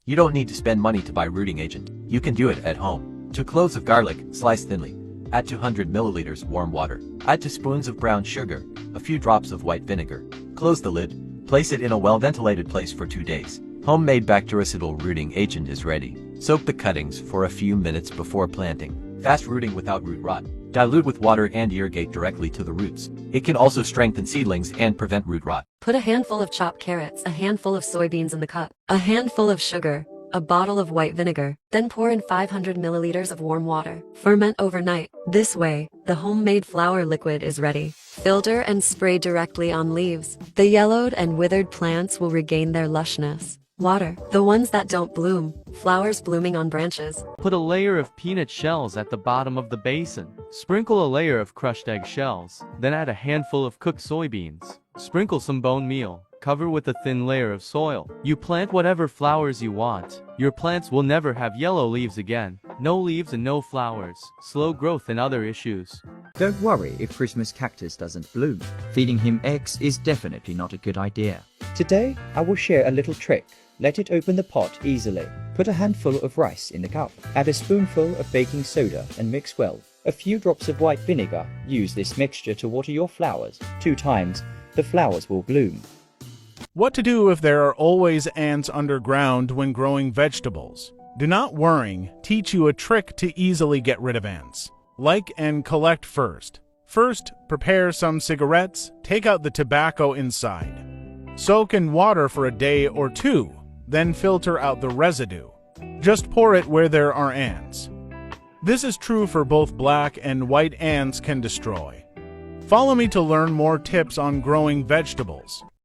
You don't need to spend money to buy rooting agent. You can do it at home. 2 cloves of garlic, sliced thinly. Add 200 milliliters warm water. Add 2 spoons of brown sugar, a few drops of white vinegar. Close the lid. Place it in a well-ventilated place for 2 days. Homemade bactericidal rooting agent is ready. Soak the cuttings for a few minutes before planting. Fast rooting without root rot. Dilute with water and irrigate directly to the roots. It can also strengthen seedlings and prevent root rot. Put a handful of chopped carrots, a handful of soybeans in the cup, a handful of sugar, a bottle of white vinegar, then pour in 500 milliliters of warm water. Ferment overnight. This way, the homemade flour liquid is ready. Filter and spray directly on leaves. The yellowed and withered plants will regain their lushness. Water the ones that don't bloom, flowers blooming on branches. Put a layer of peanut shells at the bottom of the basin. Sprinkle a layer of crushed egg shells, then add a handful of cooked soybeans. Sprinkle some bone meal. Cover with a thin layer of soil. You plant whatever flowers you want. Your plants will never have yellow leaves again. No leaves and no flowers. Slow growth and other issues. Don't worry if Christmas cactus doesn't bloom. Feeding him eggs is definitely not a good idea. Today, I will share a little trick. Let it open the pot easily. Put a handful of rice in the cup. Add a spoonful of baking soda and mix well. A few drops of white vinegar. Use this mixture to water your flowers. 2 times, the flowers will bloom. What to do if there are always ants underground when growing vegetables? Do not worry, teach you a trick to easily get rid of ants. Like and collect first. First, prepare some cigarettes, take out the tobacco inside. Soak in water for a day or 2, then filter out the residue. Just pour it where there are ants. This is true for both black and white ants can destroy. Follow me to learn more tips on growing vegetables.